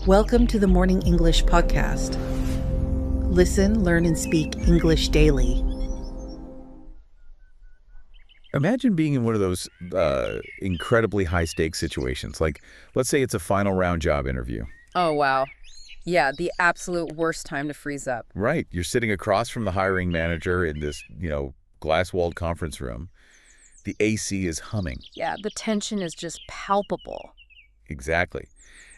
Welcome to the Morning English Podcast. Listen, learn, and speak English daily. Imagine being in one of those incredibly high-stakes situations. Like, let's say it's a final round job interview. Oh, wow. Yeah, the absolute worst time to freeze up. Right. You're sitting across from the hiring manager in this, glass-walled conference room. The AC is humming. Yeah, the tension is just palpable. Exactly.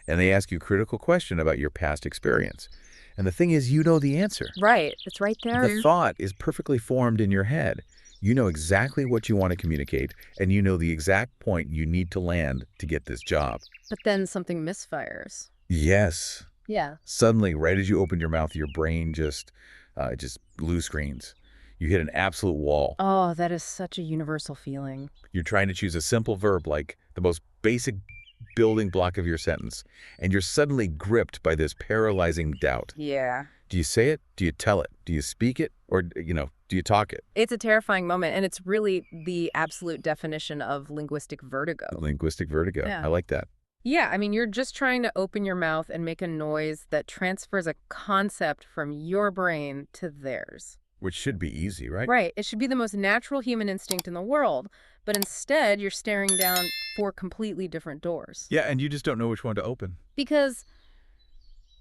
And they ask you a critical question about your past experience. And the thing is, you know the answer. Right, it's right there. The thought is perfectly formed in your head. You know exactly what you want to communicate, and you know the exact point you need to land to get this job. But then something misfires. Yes. Yeah. Suddenly, right as you open your mouth, your brain just blue screens. You hit an absolute wall. Oh, that is such a universal feeling. You're trying to choose a simple verb like the most basic building block of your sentence, and you're suddenly gripped by this paralyzing doubt. Yeah. Do you say it? Do you tell it? Do you speak it? Or, do you talk it? It's a terrifying moment, and it's really the absolute definition of linguistic vertigo. Linguistic vertigo. Yeah. I like that. Yeah, I mean, you're just trying to open your mouth and make a noise that transfers a concept from your brain to theirs. Which should be easy, right? Right. It should be the most natural human instinct in the world, but instead you're staring down four completely different doors. Yeah, and you just don't know which one to open. Because,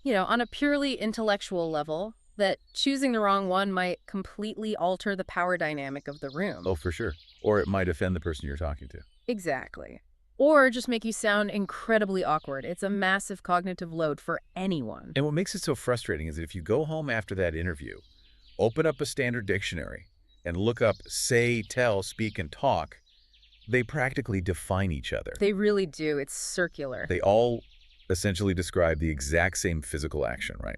on a purely intellectual level, that choosing the wrong one might completely alter the power dynamic of the room. Oh, for sure. Or it might offend the person you're talking to. Exactly. Or just make you sound incredibly awkward. It's a massive cognitive load for anyone. And what makes it so frustrating is that if you go home after that interview, open up a standard dictionary, and look up say, tell, speak, and talk, they practically define each other. They really do. It's circular. They all essentially describe the exact same physical action, right?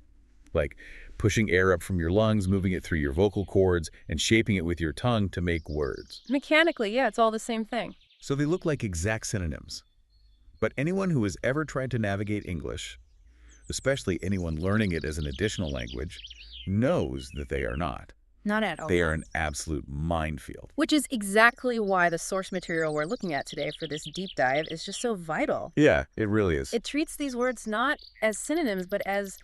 Like pushing air up from your lungs, moving it through your vocal cords, and shaping it with your tongue to make words. Mechanically, yeah, it's all the same thing. So they look like exact synonyms. But anyone who has ever tried to navigate English, especially anyone learning it as an additional language, knows that they are not. Not at all. They are an absolute minefield. Which is exactly why the source material we're looking at today for this deep dive is just so vital. Yeah, it really is. It treats these words not as synonyms, but as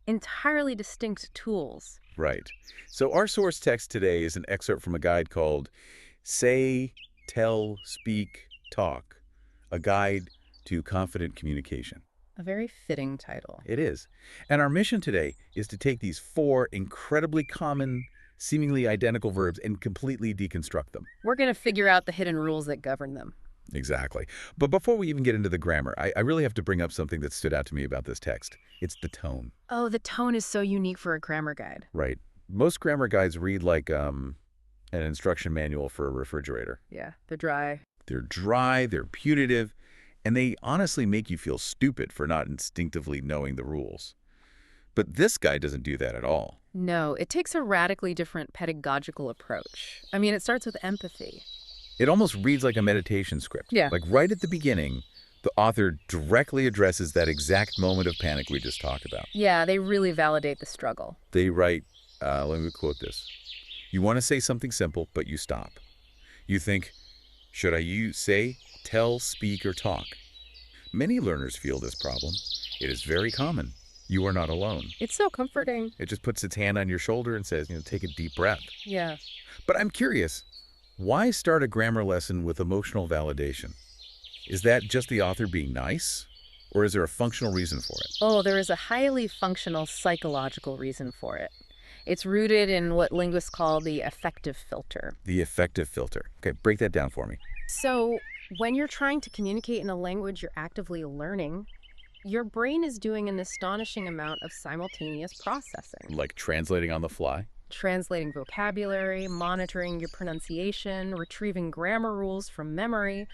entirely distinct tools. Right. So our source text today is an excerpt from a guide called Say, Tell, Speak, Talk, a guide to confident communication. A very fitting title. It is. And our mission today is to take these four incredibly common, seemingly identical verbs and completely deconstruct them. We're going to figure out the hidden rules that govern them. Exactly. But before we even get into the grammar, I really have to bring up something that stood out to me about this text. It's the tone. Oh, the tone is so unique for a grammar guide. Right. Most grammar guides read like an instruction manual for a refrigerator. Yeah, they're dry. They're dry, they're punitive, and they honestly make you feel stupid for not instinctively knowing the rules. But this guy doesn't do that at all. No, it takes a radically different pedagogical approach. I mean, it starts with empathy. It almost reads like a meditation script. Yeah. Like right at the beginning, the author directly addresses that exact moment of panic we just talked about. Yeah, they really validate the struggle. They write, let me quote this. You want to say something simple, but you stop. You think, should I say, tell, speak, or talk? Many learners feel this problem. It is very common. You are not alone. It's so comforting. It just puts its hand on your shoulder and says, take a deep breath. Yeah. But I'm curious, why start a grammar lesson with emotional validation? Is that just the author being nice? Or is there a functional reason for it? Oh, there is a highly functional psychological reason for it. It's rooted in what linguists call the affective filter. The affective filter. Okay, break that down for me. So when you're trying to communicate in a language you're actively learning, your brain is doing an astonishing amount of simultaneous processing. Like translating on the fly? Translating vocabulary, monitoring your pronunciation, retrieving grammar rules from memory,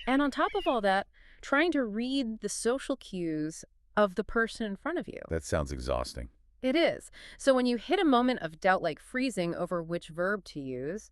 and on top of all that, trying to read the social cues of the person in front of you. That sounds exhausting. It is. So when you hit a moment of doubt like freezing over which verb to use,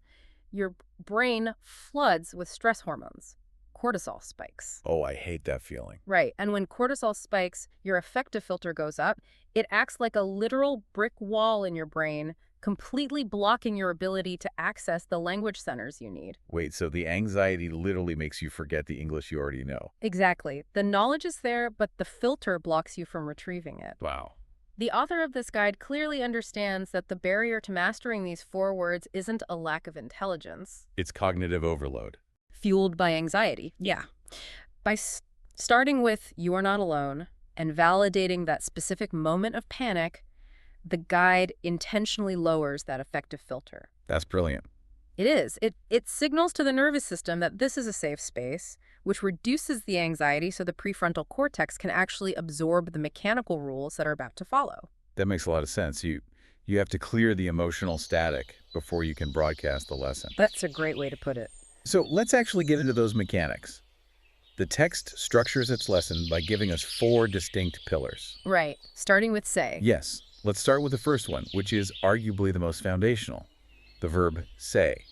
your brain floods with stress hormones. Cortisol spikes. Oh, I hate that feeling. Right. And when cortisol spikes, your affective filter goes up. It acts like a literal brick wall in your brain completely blocking your ability to access the language centers you need. Wait, so the anxiety literally makes you forget the English you already know. Exactly. The knowledge is there, but the filter blocks you from retrieving it. Wow. The author of this guide clearly understands that the barrier to mastering these 4 words isn't a lack of intelligence. It's cognitive overload. Fueled by anxiety. Yeah. By starting with "you are not alone" and validating that specific moment of panic, the guide intentionally lowers that effective filter. That's brilliant. It is. It signals to the nervous system that this is a safe space, which reduces the anxiety so the prefrontal cortex can actually absorb the mechanical rules that are about to follow. That makes a lot of sense. You have to clear the emotional static before you can broadcast the lesson. That's a great way to put it. So let's actually get into those mechanics. The text structures its lesson by giving us 4 distinct pillars. Right. Starting with say. Yes. Let's start with the first one, which is arguably the most foundational, the verb say.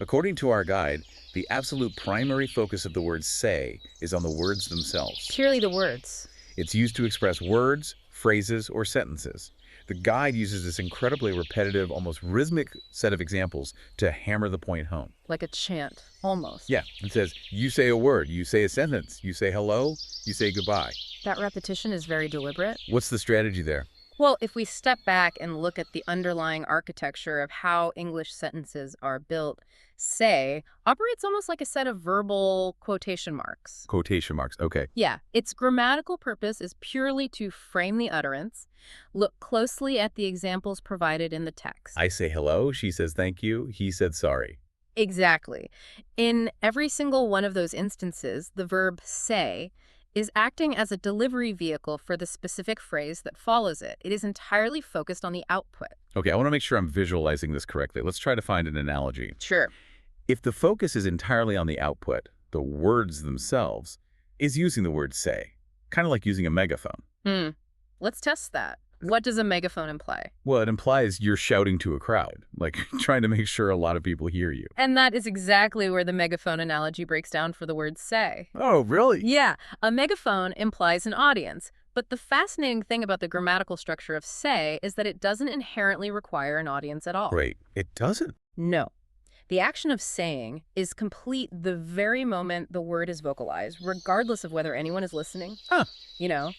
According to our guide, the absolute primary focus of the word say is on the words themselves. Purely the words. It's used to express words, phrases, or sentences. The guide uses this incredibly repetitive, almost rhythmic set of examples to hammer the point home. Like a chant, almost. Yeah, it says, you say a word, you say a sentence, you say hello, you say goodbye. That repetition is very deliberate. What's the strategy there? Well, if we step back and look at the underlying architecture of how English sentences are built, say operates almost like a set of verbal quotation marks. Quotation marks, okay. Yeah, its grammatical purpose is purely to frame the utterance. Look closely at the examples provided in the text. I say hello, she says thank you, he said sorry. Exactly. In every single one of those instances, the verb say is acting as a delivery vehicle for the specific phrase that follows it. It is entirely focused on the output. Okay, I want to make sure I'm visualizing this correctly. Let's try to find an analogy. Sure. If the focus is entirely on the output, the words themselves is using the word say, kind of like using a megaphone. Let's test that. What does a megaphone imply? Well, it implies you're shouting to a crowd, like trying to make sure a lot of people hear you. And that is exactly where the megaphone analogy breaks down for the word say. Oh, really? Yeah, a megaphone implies an audience. But the fascinating thing about the grammatical structure of say is that it doesn't inherently require an audience at all. Wait, it doesn't? No. The action of saying is complete the very moment the word is vocalized, regardless of whether anyone is listening. Huh. You know,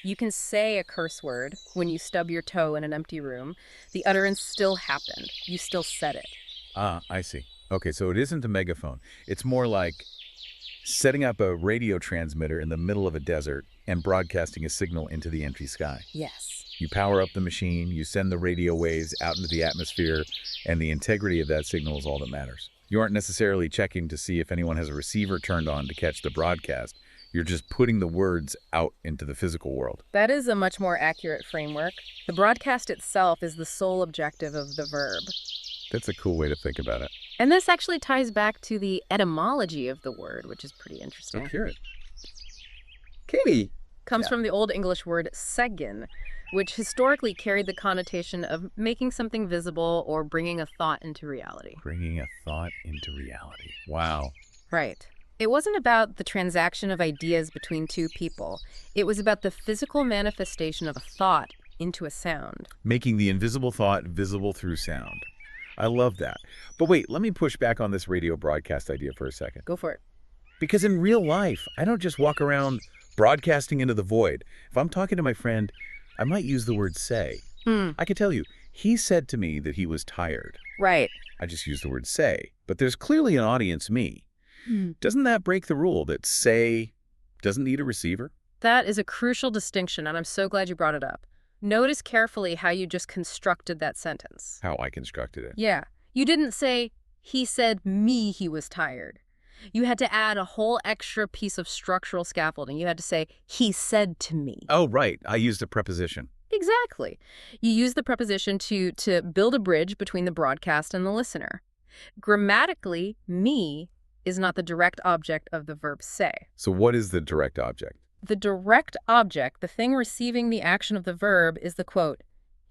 you can say a curse word when you stub your toe in an empty room. The utterance still happened. You still said it. Ah, I see. Okay, so it isn't a megaphone. It's more like setting up a radio transmitter in the middle of a desert and broadcasting a signal into the empty sky. Yes. You power up the machine, you send the radio waves out into the atmosphere, and the integrity of that signal is all that matters. You aren't necessarily checking to see if anyone has a receiver turned on to catch the broadcast. You're just putting the words out into the physical world. That is a much more accurate framework. The broadcast itself is the sole objective of the verb. That's a cool way to think about it. And this actually ties back to the etymology of the word, which is pretty interesting. Let's hear it. Katie! Comes from the Old English word segin, which historically carried the connotation of making something visible or bringing a thought into reality. Bringing a thought into reality. Wow. Right. It wasn't about the transaction of ideas between two people. It was about the physical manifestation of a thought into a sound. Making the invisible thought visible through sound. I love that. But wait, let me push back on this radio broadcast idea for a second. Go for it. Because in real life, I don't just walk around broadcasting into the void. If I'm talking to my friend, I might use the word say. I can tell you, he said to me that he was tired. Right. I just used the word say. But there's clearly an audience, me. Doesn't that break the rule that say doesn't need a receiver? That is a crucial distinction, and I'm so glad you brought it up. Notice carefully how you just constructed that sentence. How I constructed it. Yeah. You didn't say, he said me he was tired. You had to add a whole extra piece of structural scaffolding. You had to say, he said to me. Oh, right. I used a preposition. Exactly. You use the preposition to build a bridge between the broadcast and the listener. Grammatically, me is not the direct object of the verb say. So what is the direct object? The direct object, the thing receiving the action of the verb, is the quote,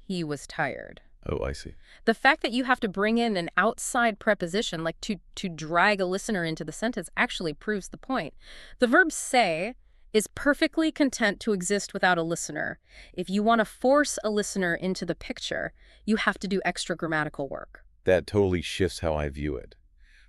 he was tired. Oh, I see. The fact that you have to bring in an outside preposition, like to drag a listener into the sentence, actually proves the point. The verb say is perfectly content to exist without a listener. If you want to force a listener into the picture, you have to do extra grammatical work. That totally shifts how I view it.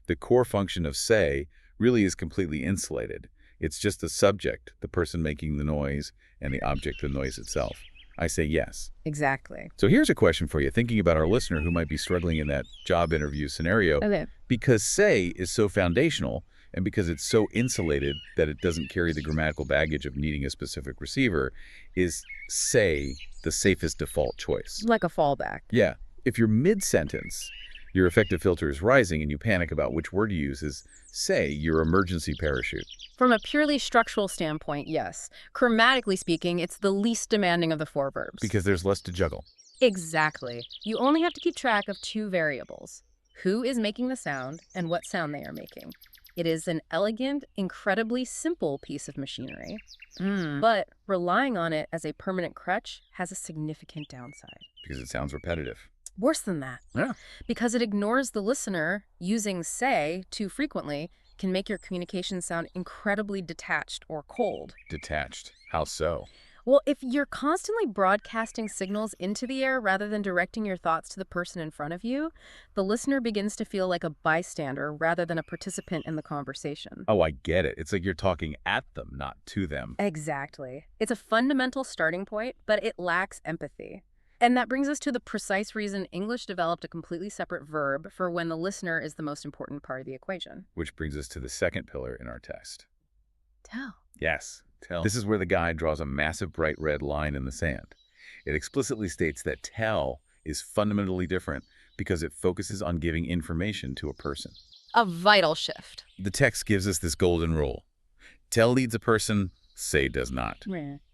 The core function of say really is completely insulated. It's just the subject, the person making the noise, and the object, the noise itself. I say yes. Exactly. So here's a question for you, thinking about our listener who might be struggling in that job interview scenario. Okay. Because say is so foundational, and because it's so insulated that it doesn't carry the grammatical baggage of needing a specific receiver, is say the safest default choice? Like a fallback. Yeah. If you're mid-sentence, your effective filter is rising and you panic about which word to use, is say your emergency parachute. From a purely structural standpoint, yes. Grammatically speaking, it's the least demanding of the four verbs. Because there's less to juggle. Exactly. You only have to keep track of two variables: who is making the sound and what sound they are making. It is an elegant, incredibly simple piece of machinery. But relying on it as a permanent crutch has a significant downside. Because it sounds repetitive. Worse than that. Yeah. Because it ignores the listener, using say too frequently can make your communication sound incredibly detached or cold. Detached. How so? Well, if you're constantly broadcasting signals into the air rather than directing your thoughts to the person in front of you, the listener begins to feel like a bystander rather than a participant in the conversation. Oh, I get it. It's like you're talking at them, not to them. Exactly. It's a fundamental starting point, but it lacks empathy. And that brings us to the precise reason English developed a completely separate verb for when the listener is the most important part of the equation. Which brings us to the second pillar in our text. Tell. Yes, tell. This is where the guide draws a massive bright red line in the sand. It explicitly states that tell is fundamentally different because it focuses on giving information to a person. A vital shift. The text gives us this golden rule. Tell leads a person, say does not.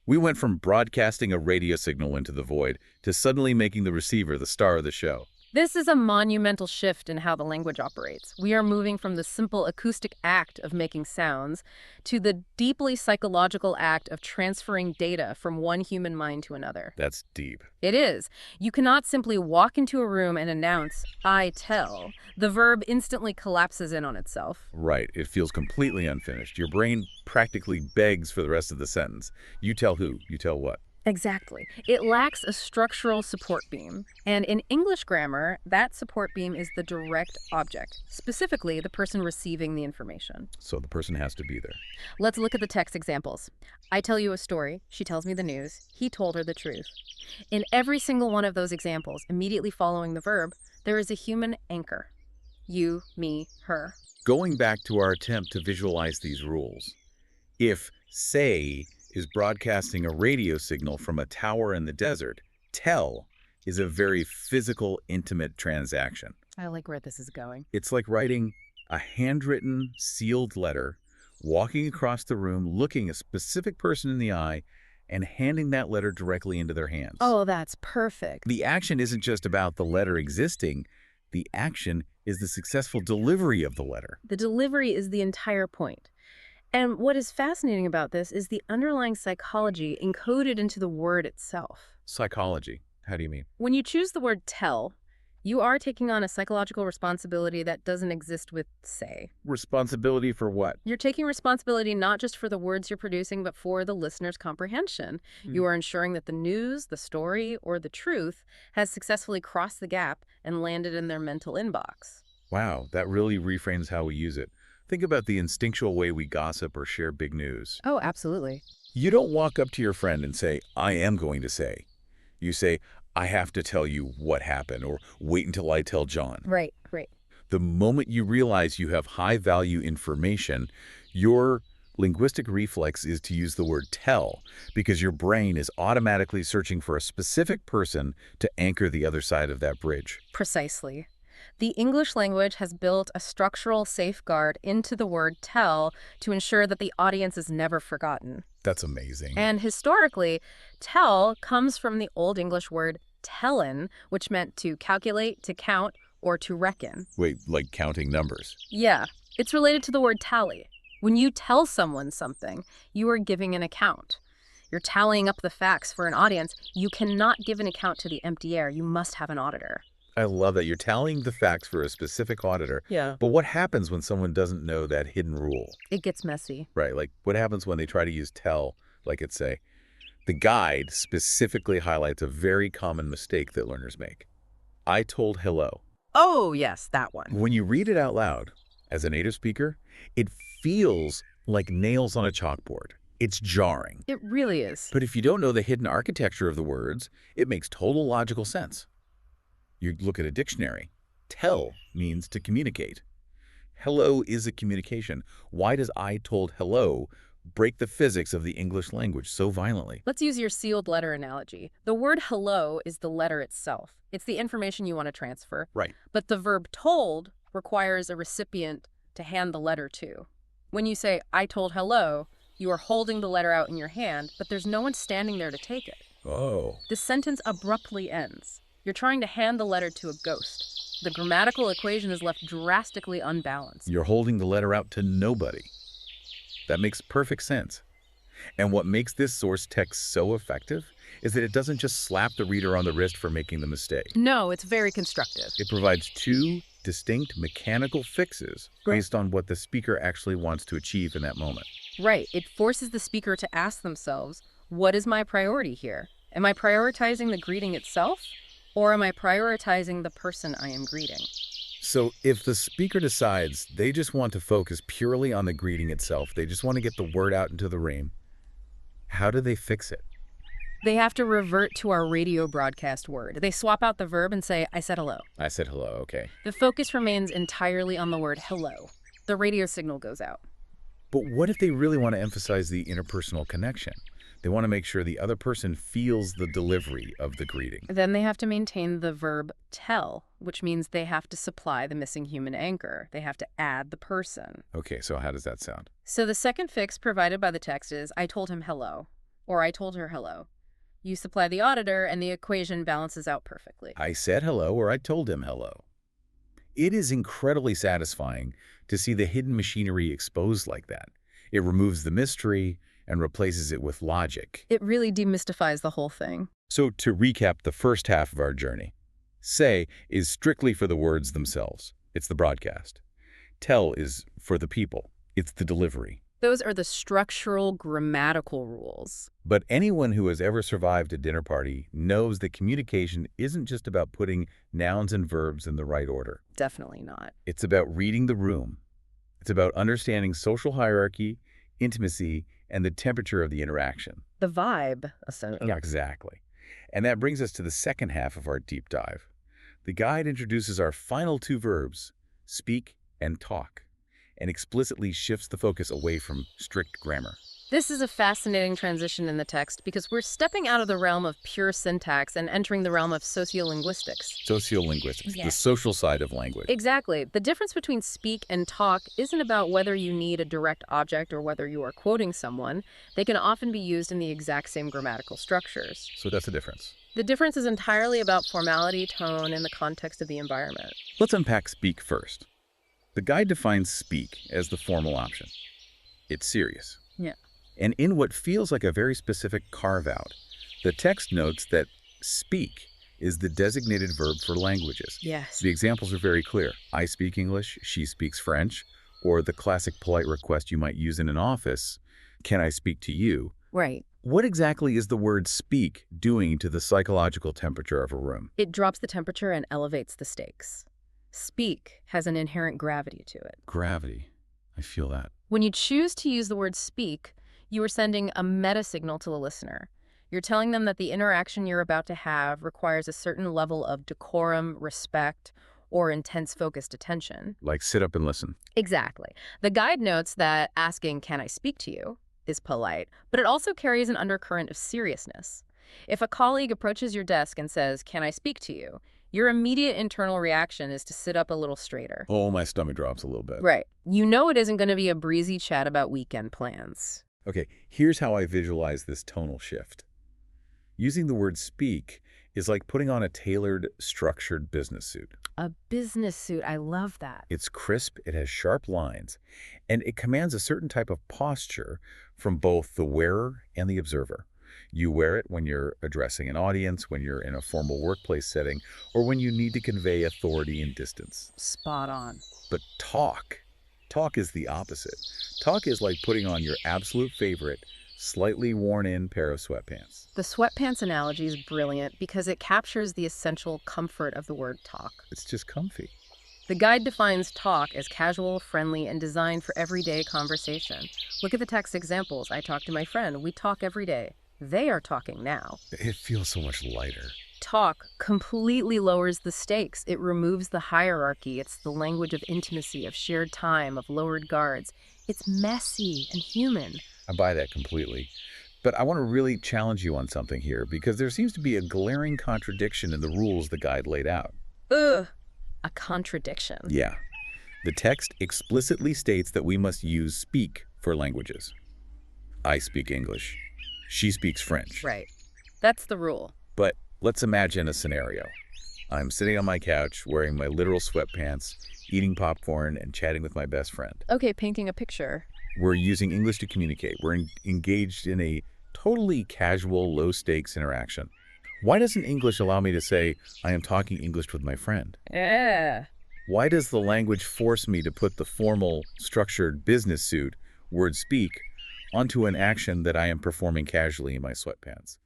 We went from broadcasting a radio signal into the void to suddenly making the receiver the star of the show. This is a monumental shift in how the language operates. We are moving from the simple acoustic act of making sounds to the deeply psychological act of transferring data from one human mind to another. That's deep. It is. You cannot simply walk into a room and announce, "I tell." The verb instantly collapses in on itself. Right. It feels completely unfinished. Your brain practically begs for the rest of the sentence. You tell who? You tell what? Exactly. It lacks a structural support beam. And in English grammar, that support beam is the direct object, specifically the person receiving the information. So the person has to be there. Let's look at the text examples. I tell you a story. She tells me the news. He told her the truth. In every single one of those examples, immediately following the verb, there is a human anchor. You, me, her. Going back to our attempt to visualize these rules, if say is broadcasting a radio signal from a tower in the desert, tell is a very physical, intimate transaction. I like where this is going. It's like writing a handwritten, sealed letter, walking across the room, looking a specific person in the eye, and handing that letter directly into their hands. Oh, that's perfect. The action isn't just about the letter existing. The action is the successful delivery of the letter. The delivery is the entire point. And what is fascinating about this is the underlying psychology encoded into the word itself. Psychology. How do you mean? When you choose the word tell, you are taking on a psychological responsibility that doesn't exist with say. Responsibility for what? You're taking responsibility not just for the words you're producing, but for the listener's comprehension. You are ensuring that the news, the story, or the truth has successfully crossed the gap and landed in their mental inbox. Wow, that really reframes how we use it. Think about the instinctual way we gossip or share big news. Oh, absolutely. You don't walk up to your friend and say, I am going to say. You say, I have to tell you what happened, or wait until I tell John. Right. The moment you realize you have high-value information, your linguistic reflex is to use the word tell, because your brain is automatically searching for a specific person to anchor the other side of that bridge. Precisely. The English language has built a structural safeguard into the word tell to ensure that the audience is never forgotten. That's amazing. And historically, tell comes from the Old English word tellen, which meant to calculate, to count, or to reckon. Wait, like counting numbers? Yeah, it's related to the word tally. When you tell someone something, you are giving an account. You're tallying up the facts for an audience. You cannot give an account to the empty air. You must have an auditor. I love that. You're tallying the facts for a specific auditor. Yeah. But what happens when someone doesn't know that hidden rule? It gets messy. Right, like what happens when they try to use tell, like it say? The guide specifically highlights a very common mistake that learners make. I told hello. Oh, yes, that one. When you read it out loud, as a native speaker, it feels like nails on a chalkboard. It's jarring. It really is. But if you don't know the hidden architecture of the words, it makes total logical sense. You look at a dictionary. Tell means to communicate. Hello is a communication. Why does I told hello break the physics of the English language so violently? Let's use your sealed letter analogy. The word hello is the letter itself. It's the information you want to transfer. Right. But the verb told requires a recipient to hand the letter to. When you say, I told hello, you are holding the letter out in your hand, but there's no one standing there to take it. Oh. The sentence abruptly ends. You're trying to hand the letter to a ghost. The grammatical equation is left drastically unbalanced. You're holding the letter out to nobody. That makes perfect sense. And what makes this source text so effective is that it doesn't just slap the reader on the wrist for making the mistake. No, it's very constructive. It provides two distinct mechanical fixes based on what the speaker actually wants to achieve in that moment. Right. It forces the speaker to ask themselves, what is my priority here? Am I prioritizing the greeting itself, or am I prioritizing the person I am greeting? So if the speaker decides they just want to focus purely on the greeting itself, they just want to get the word out into the room, how do they fix it? They have to revert to our radio broadcast word. They swap out the verb and say, I said hello. I said hello, okay. The focus remains entirely on the word hello. The radio signal goes out. But what if they really want to emphasize the interpersonal connection? They want to make sure the other person feels the delivery of the greeting. Then they have to maintain the verb tell, which means they have to supply the missing human anchor. They have to add the person. Okay, so how does that sound? So the second fix provided by the text is, I told him hello, or I told her hello. You supply the auditor, and the equation balances out perfectly. I said hello, or I told him hello. It is incredibly satisfying to see the hidden machinery exposed like that. It removes the mystery and replaces it with logic. It really demystifies the whole thing. So to recap the first half of our journey, say is strictly for the words themselves. It's the broadcast. Tell is for the people. It's the delivery. Those are the structural grammatical rules. But anyone who has ever survived a dinner party knows that communication isn't just about putting nouns and verbs in the right order. Definitely not. It's about reading the room. It's about understanding social hierarchy, intimacy, and the temperature of the interaction. The vibe, essentially. Yeah, exactly. And that brings us to the second half of our deep dive. The guide introduces our final two verbs, speak and talk, and explicitly shifts the focus away from strict grammar. This is a fascinating transition in the text because we're stepping out of the realm of pure syntax and entering the realm of sociolinguistics. Sociolinguistics, Yes. the social side of language. Exactly. The difference between speak and talk isn't about whether you need a direct object or whether you are quoting someone. They can often be used in the exact same grammatical structures. So that's the difference. The difference is entirely about formality, tone, and the context of the environment. Let's unpack speak first. The guide defines speak as the formal option. It's serious. Yeah. And in what feels like a very specific carve-out, the text notes that speak is the designated verb for languages. Yes. The examples are very clear. I speak English, she speaks French, or the classic polite request you might use in an office, can I speak to you? Right. What exactly is the word speak doing to the psychological temperature of a room? It drops the temperature and elevates the stakes. Speak has an inherent gravity to it. Gravity. I feel that. When you choose to use the word speak, you are sending a meta signal to the listener. You're telling them that the interaction you're about to have requires a certain level of decorum, respect, or intense focused attention. Like sit up and listen. Exactly. The guide notes that asking, can I speak to you, is polite, but it also carries an undercurrent of seriousness. If a colleague approaches your desk and says, can I speak to you, your immediate internal reaction is to sit up a little straighter. Oh, my stomach drops a little bit. Right. You know it isn't going to be a breezy chat about weekend plans. Okay, here's how I visualize this tonal shift. Using the word speak is like putting on a tailored, structured business suit. A business suit. I love that. It's crisp, it has sharp lines, and it commands a certain type of posture from both the wearer and the observer. You wear it when you're addressing an audience, when you're in a formal workplace setting, or when you need to convey authority and distance. Spot on. But talk is the opposite. Talk is like putting on your absolute favorite, slightly worn-in pair of sweatpants. The sweatpants analogy is brilliant because it captures the essential comfort of the word talk. It's just comfy. The guide defines talk as casual, friendly, and designed for everyday conversation. Look at the text examples. I talk to my friend. We talk every day. They are talking now. It feels so much lighter. Talk completely lowers the stakes. It removes the hierarchy. It's the language of intimacy, of shared time, of lowered guards. It's messy and human. I buy that completely. But I want to really challenge you on something here because there seems to be a glaring contradiction in the rules the guide laid out. Ugh. A contradiction. Yeah. The text explicitly states that we must use speak for languages. I speak English. She speaks French. Right. That's the rule. But let's imagine a scenario. I'm sitting on my couch wearing my literal sweatpants, eating popcorn, and chatting with my best friend. Okay, painting a picture. We're using English to communicate. We're engaged in a totally casual, low-stakes interaction. Why doesn't English allow me to say, I am talking English with my friend? Yeah. Why does the language force me to put the formal, structured business suit, word speak, onto an action that I am performing casually in my sweatpants?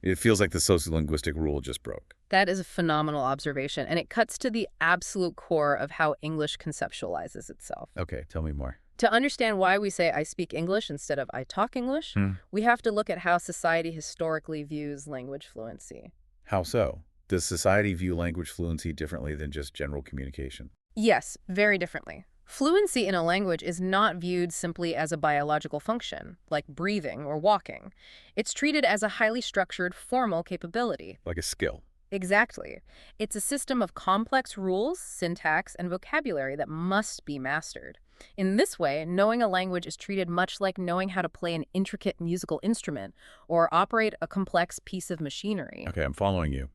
It feels like the sociolinguistic rule just broke. That is a phenomenal observation, and it cuts to the absolute core of how English conceptualizes itself. Okay, tell me more. To understand why we say I speak English instead of I talk English, we have to look at how society historically views language fluency. How so? Does society view language fluency differently than just general communication? Yes, very differently. Fluency in a language is not viewed simply as a biological function, like breathing or walking. It's treated as a highly structured, formal capability. Like a skill. Exactly. It's a system of complex rules, syntax, and vocabulary that must be mastered. In this way, knowing a language is treated much like knowing how to play an intricate musical instrument or operate a complex piece of machinery. Okay, I'm following you.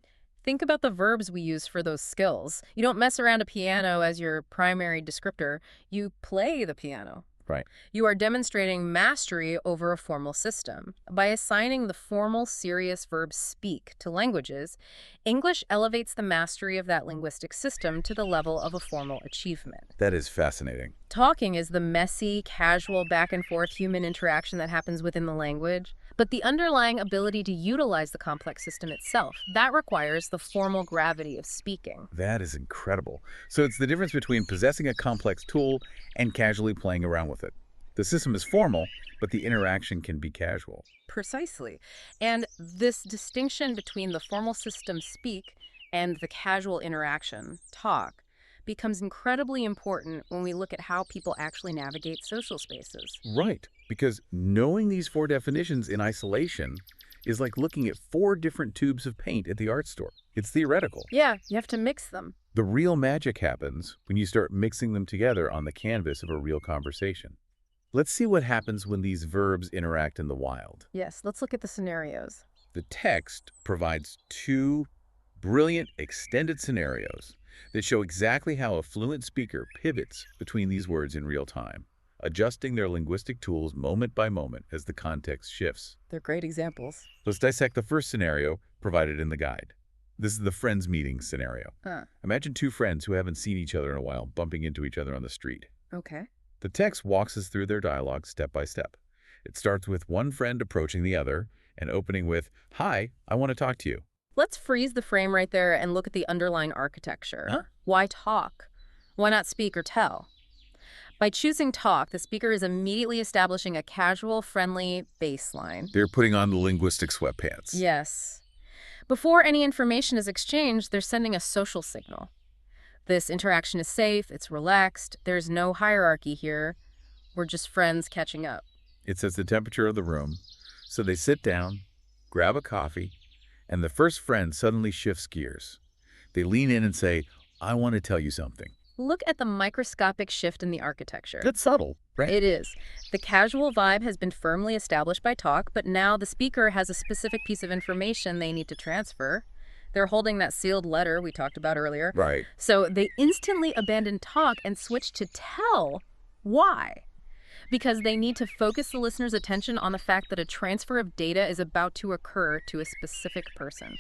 Think about the verbs we use for those skills. You don't mess around a piano as your primary descriptor. You play the piano. Right. You are demonstrating mastery over a formal system. By assigning the formal, serious verb speak to languages, English elevates the mastery of that linguistic system to the level of a formal achievement. That is fascinating. Talking is the messy, casual, back-and-forth human interaction that happens within the language, but the underlying ability to utilize the complex system itself, that requires the formal gravity of speaking. That is incredible. So it's the difference between possessing a complex tool and casually playing around with it. The system is formal, but the interaction can be casual. Precisely. And this distinction between the formal system speak and the casual interaction, talk, becomes incredibly important when we look at how people actually navigate social spaces. Right, because knowing these four definitions in isolation is like looking at four different tubes of paint at the art store. It's theoretical. Yeah, you have to mix them. The real magic happens when you start mixing them together on the canvas of a real conversation. Let's see what happens when these verbs interact in the wild. Yes, let's look at the scenarios. The text provides two brilliant extended scenarios that show exactly how a fluent speaker pivots between these words in real time, adjusting their linguistic tools moment by moment as the context shifts. They're great examples. Let's dissect the first scenario provided in the guide. This is the friends meeting scenario. Imagine two friends who haven't seen each other in a while bumping into each other on the street. Okay. The text walks us through their dialogue step by step. It starts with one friend approaching the other and opening with, "Hi, I want to talk to you." Let's freeze the frame right there and look at the underlying architecture. Why talk? Why not speak or tell? By choosing talk, the speaker is immediately establishing a casual, friendly baseline. They're putting on the linguistic sweatpants. Yes. Before any information is exchanged, they're sending a social signal. This interaction is safe, it's relaxed, there's no hierarchy here. We're just friends catching up. It sets the temperature of the room, so they sit down, grab a coffee, and the first friend suddenly shifts gears. They lean in and say, "I want to tell you something." Look at the microscopic shift in the architecture. That's subtle, right? It is. The casual vibe has been firmly established by talk, but now the speaker has a specific piece of information they need to transfer. They're holding that sealed letter we talked about earlier. Right. So they instantly abandon talk and switch to tell. Why? because they need to focus the listener's attention on the fact that a transfer of data is about to occur to a specific person.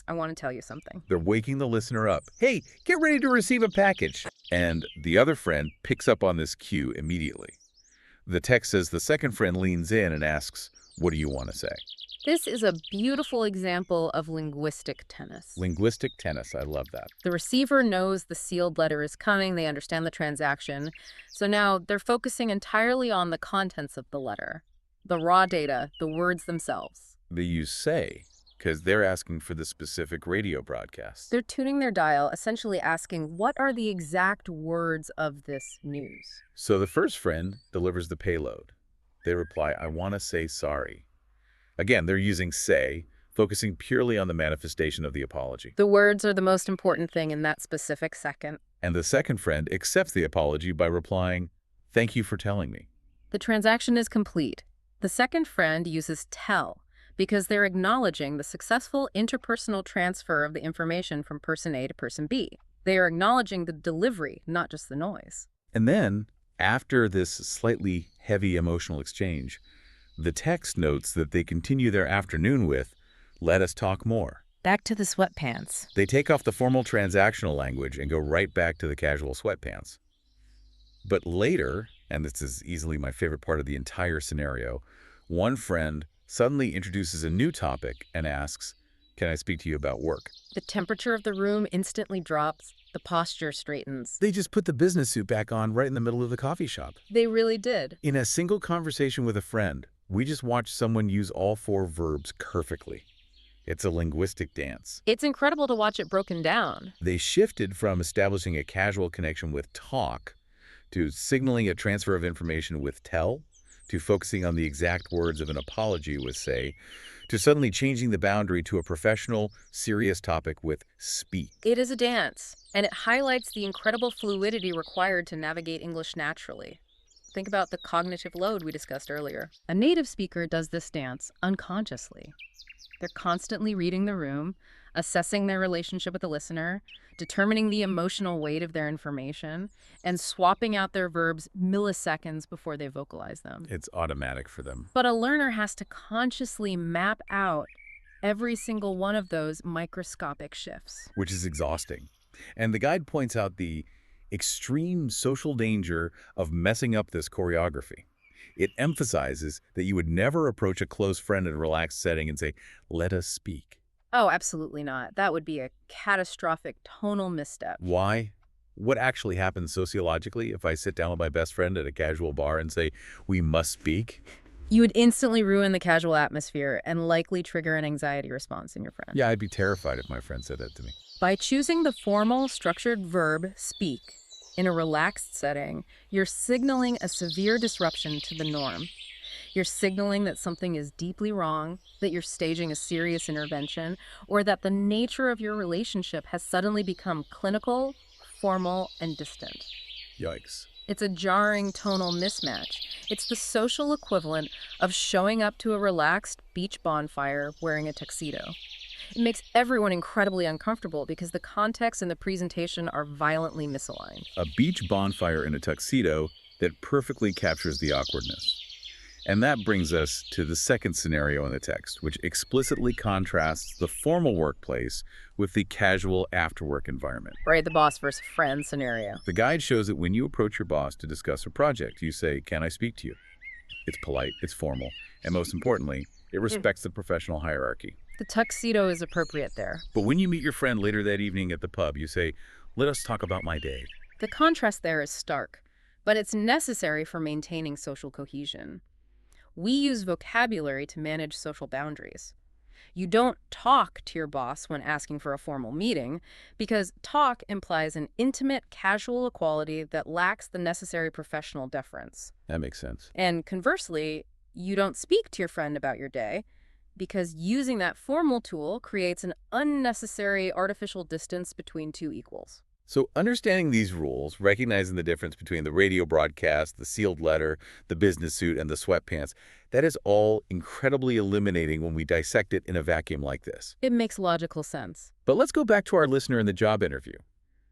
I want to tell you something. They're waking the listener up. Hey, get ready to receive a package. And the other friend picks up on this cue immediately. The text says the second friend leans in and asks, what do you want to say? This is a beautiful example of linguistic tennis. Linguistic tennis. I love that. The receiver knows the sealed letter is coming. They understand the transaction. So now they're focusing entirely on the contents of the letter, the raw data, the words themselves. They use say because they're asking for the specific radio broadcast. They're tuning their dial, essentially asking, what are the exact words of this news? So the first friend delivers the payload. They reply, I want to say sorry. Again, they're using say, focusing purely on the manifestation of the apology. The words are the most important thing in that specific second. And the second friend accepts the apology by replying, thank you for telling me. The transaction is complete. The second friend uses tell because they're acknowledging the successful interpersonal transfer of the information from person A to person B. They are acknowledging the delivery, not just the noise. And then, after this slightly heavy emotional exchange, the text notes that they continue their afternoon with, let us talk more. Back to the sweatpants. They take off the formal transactional language and go right back to the casual sweatpants. But later, and this is easily my favorite part of the entire scenario, one friend suddenly introduces a new topic and asks, can I speak to you about work? The temperature of the room instantly drops. The posture straightens. They just put the business suit back on right in the middle of the coffee shop. They really did. In a single conversation with a friend, we just watched someone use all 4 verbs perfectly. It's a linguistic dance. It's incredible to watch it broken down. They shifted from establishing a casual connection with talk to signaling a transfer of information with tell, to focusing on the exact words of an apology with say, to suddenly changing the boundary to a professional, serious topic with speak. It is a dance, and it highlights the incredible fluidity required to navigate English naturally. Think about the cognitive load we discussed earlier. A native speaker does this dance unconsciously. They're constantly reading the room, assessing their relationship with the listener, determining the emotional weight of their information, and swapping out their verbs milliseconds before they vocalize them. It's automatic for them. But a learner has to consciously map out every single one of those microscopic shifts. Which is exhausting. And the guide points out the extreme social danger of messing up this choreography. It emphasizes that you would never approach a close friend in a relaxed setting and say, let us speak. Oh, absolutely not. That would be a catastrophic tonal misstep. Why? What actually happens sociologically if I sit down with my best friend at a casual bar and say, we must speak? You would instantly ruin the casual atmosphere and likely trigger an anxiety response in your friend. Yeah, I'd be terrified if my friend said that to me. By choosing the formal, structured verb, speak, in a relaxed setting, you're signaling a severe disruption to the norm. You're signaling that something is deeply wrong, that you're staging a serious intervention, or that the nature of your relationship has suddenly become clinical, formal, and distant. Yikes. It's a jarring tonal mismatch. It's the social equivalent of showing up to a relaxed beach bonfire wearing a tuxedo. It makes everyone incredibly uncomfortable because the context and the presentation are violently misaligned. A beach bonfire in a tuxedo that perfectly captures the awkwardness. And that brings us to the second scenario in the text, which explicitly contrasts the formal workplace with the casual after-work environment. Right, the boss versus friend scenario. The guide shows that when you approach your boss to discuss a project, you say, can I speak to you? It's polite, it's formal, and most importantly, it respects the professional hierarchy. The tuxedo is appropriate there. But when you meet your friend later that evening at the pub, you say, let us talk about my day. The contrast there is stark, but it's necessary for maintaining social cohesion. We use vocabulary to manage social boundaries. You don't talk to your boss when asking for a formal meeting because talk implies an intimate, casual equality that lacks the necessary professional deference. That makes sense. And conversely, you don't speak to your friend about your day because using that formal tool creates an unnecessary artificial distance between two equals. So understanding these rules, recognizing the difference between the radio broadcast, the sealed letter, the business suit, and the sweatpants, that is all incredibly illuminating when we dissect it in a vacuum like this. It makes logical sense. But let's go back to our listener in the job interview.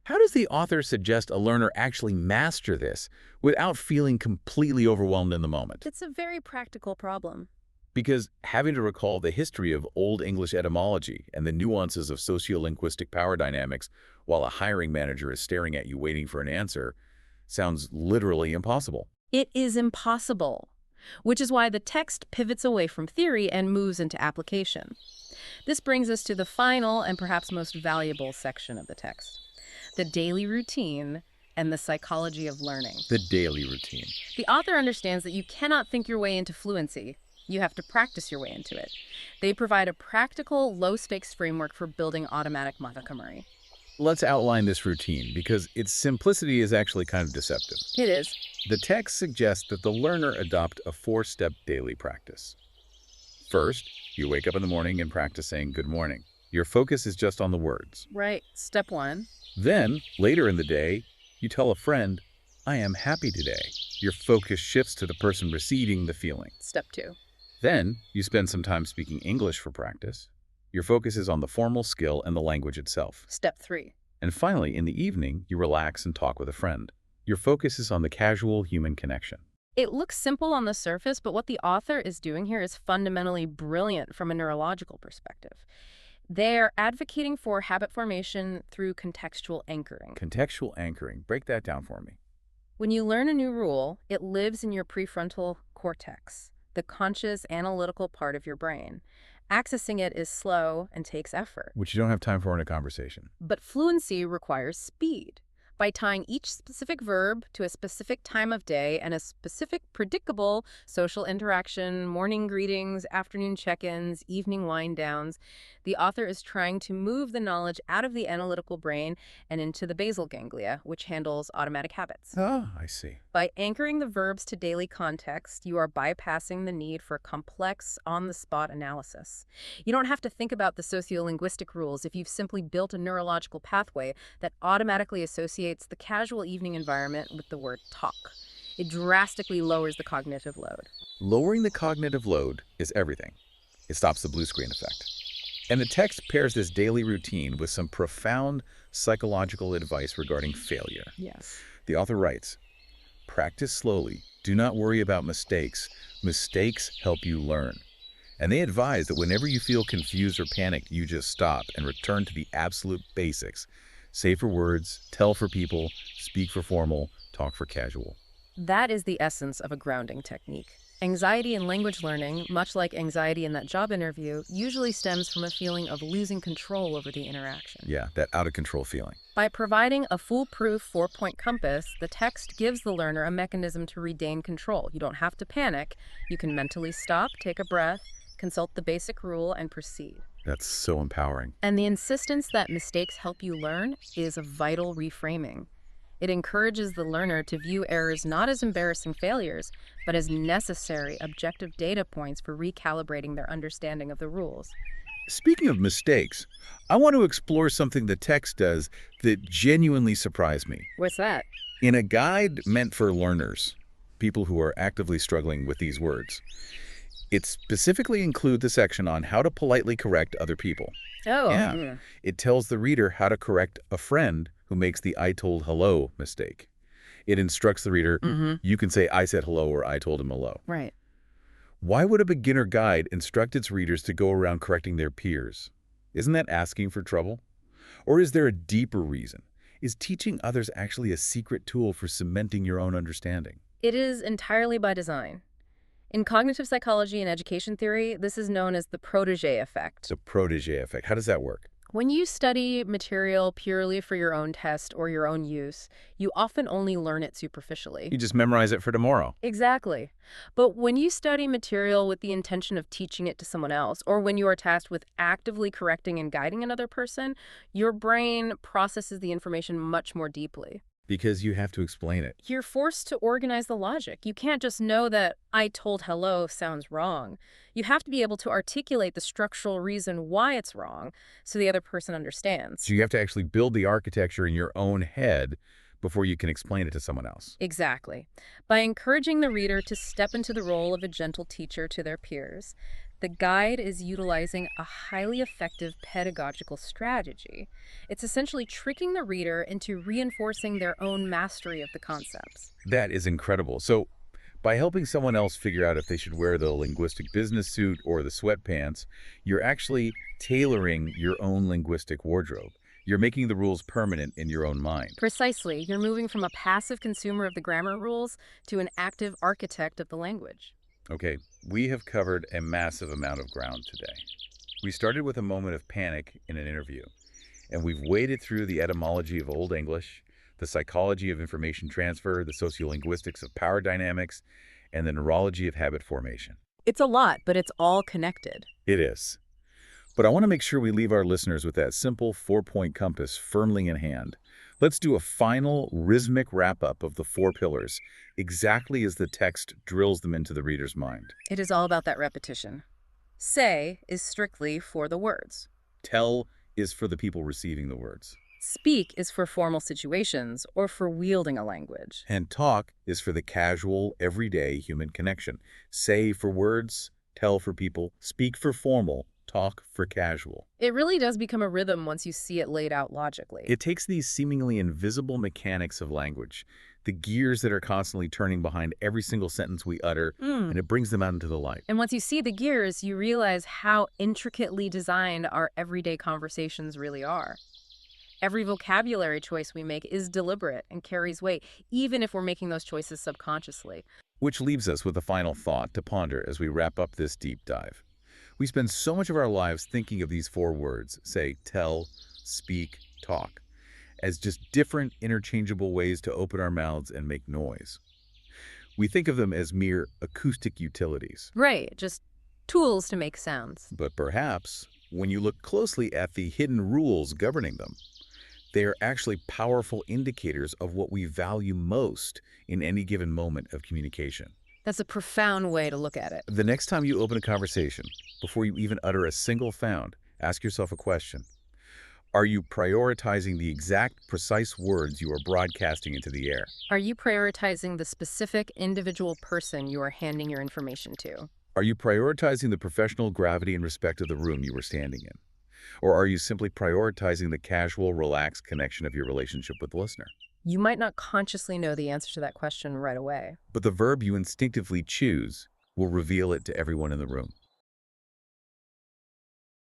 How does the author suggest a learner actually master this without feeling completely overwhelmed in the moment? It's a very practical problem. Because having to recall the history of Old English etymology and the nuances of sociolinguistic power dynamics while a hiring manager is staring at you waiting for an answer sounds literally impossible. It is impossible, which is why the text pivots away from theory and moves into application. This brings us to the final and perhaps most valuable section of the text, the daily routine and the psychology of learning. The daily routine. The author understands that you cannot think your way into fluency. You have to practice your way into it. They provide a practical, low-stakes framework for building automatic vocabulary. Let's outline this routine because its simplicity is actually kind of deceptive. It is. The text suggests that the learner adopt a 4-step daily practice. First, you wake up in the morning and practice saying good morning. Your focus is just on the words. Right. Step 1. Then, later in the day, you tell a friend, I am happy today. Your focus shifts to the person receiving the feeling. Step 2. Then, you spend some time speaking English for practice. Your focus is on the formal skill and the language itself. Step 3. And finally, in the evening, you relax and talk with a friend. Your focus is on the casual human connection. It looks simple on the surface, but what the author is doing here is fundamentally brilliant from a neurological perspective. They're advocating for habit formation through contextual anchoring. Contextual anchoring. Break that down for me. When you learn a new rule, it lives in your prefrontal cortex, the conscious analytical part of your brain. Accessing it is slow and takes effort. Which you don't have time for in a conversation. But fluency requires speed. By tying each specific verb to a specific time of day and a specific predictable social interaction, morning greetings, afternoon check-ins, evening wind-downs, the author is trying to move the knowledge out of the analytical brain and into the basal ganglia, which handles automatic habits. Ah, I see. By anchoring the verbs to daily context, you are bypassing the need for complex, on-the-spot analysis. You don't have to think about the sociolinguistic rules if you've simply built a neurological pathway that automatically associates the casual evening environment with the word talk. It drastically lowers the cognitive load. Lowering the cognitive load is everything. It stops the blue screen effect. And the text pairs this daily routine with some profound psychological advice regarding failure. Yes. The author writes, practice slowly. Do not worry about mistakes. Mistakes help you learn. And they advise that whenever you feel confused or panicked, you just stop and return to the absolute basics. Say for words, tell for people, speak for formal, talk for casual. That is the essence of a grounding technique. Anxiety in language learning, much like anxiety in that job interview, usually stems from a feeling of losing control over the interaction. Yeah, that out-of-control feeling. By providing a foolproof 4-point compass, the text gives the learner a mechanism to regain control. You don't have to panic. You can mentally stop, take a breath, consult the basic rule, and proceed. That's so empowering. And the insistence that mistakes help you learn is a vital reframing. It encourages the learner to view errors not as embarrassing failures, but as necessary objective data points for recalibrating their understanding of the rules. Speaking of mistakes, I want to explore something the text does that genuinely surprised me. What's that? In a guide meant for learners, people who are actively struggling with these words, it specifically includes the section on how to politely correct other people. Oh. Yeah. It tells the reader how to correct a friend who makes the I told hello mistake. It instructs the reader, you can say I said hello or I told him hello. Right. Why would a beginner guide instruct its readers to go around correcting their peers? Isn't that asking for trouble? Or is there a deeper reason? Is teaching others actually a secret tool for cementing your own understanding? It is entirely by design. In cognitive psychology and education theory, this is known as the protege effect. The protege effect. How does that work? When you study material purely for your own test or your own use, you often only learn it superficially. You just memorize it for tomorrow. Exactly. But when you study material with the intention of teaching it to someone else, or when you are tasked with actively correcting and guiding another person, your brain processes the information much more deeply. Because you have to explain it. You're forced to organize the logic. You can't just know that I told hello sounds wrong. You have to be able to articulate the structural reason why it's wrong so the other person understands. So you have to actually build the architecture in your own head before you can explain it to someone else. Exactly. By encouraging the reader to step into the role of a gentle teacher to their peers, The guide is utilizing a highly effective pedagogical strategy. It's essentially tricking the reader into reinforcing their own mastery of the concepts. That is incredible. So, by helping someone else figure out if they should wear the linguistic business suit or the sweatpants, you're actually tailoring your own linguistic wardrobe. You're making the rules permanent in your own mind. Precisely, you're moving from a passive consumer of the grammar rules to an active architect of the language. Okay, we have covered a massive amount of ground today. We started with a moment of panic in an interview, and we've waded through the etymology of Old English, the psychology of information transfer, the sociolinguistics of power dynamics, and the neurology of habit formation. It's a lot, but it's all connected. It is. But I want to make sure we leave our listeners with that simple four-point compass firmly in hand. Let's do a final rhythmic wrap-up of the four pillars, exactly as the text drills them into the reader's mind. It is all about that repetition. Say is strictly for the words. Tell is for the people receiving the words. Speak is for formal situations or for wielding a language. And talk is for the casual, everyday human connection. Say for words, tell for people, speak for formal, talk for casual. It really does become a rhythm once you see it laid out logically. It takes these seemingly invisible mechanics of language, the gears that are constantly turning behind every single sentence we utter, and it brings them out into the light. And once you see the gears, you realize how intricately designed our everyday conversations really are. Every vocabulary choice we make is deliberate and carries weight, even if we're making those choices subconsciously. Which leaves us with a final thought to ponder as we wrap up this deep dive. We spend so much of our lives thinking of these four words, say, tell, speak, talk, as just different interchangeable ways to open our mouths and make noise. We think of them as mere acoustic utilities. Right, just tools to make sounds. But perhaps, when you look closely at the hidden rules governing them, they are actually powerful indicators of what we value most in any given moment of communication. That's a profound way to look at it. The next time you open a conversation, before you even utter a single sound, ask yourself a question. Are you prioritizing the exact, precise words you are broadcasting into the air? Are you prioritizing the specific individual person you are handing your information to? Are you prioritizing the professional gravity and respect of the room you are standing in? Or are you simply prioritizing the casual, relaxed connection of your relationship with the listener? You might not consciously know the answer to that question right away. But the verb you instinctively choose will reveal it to everyone in the room.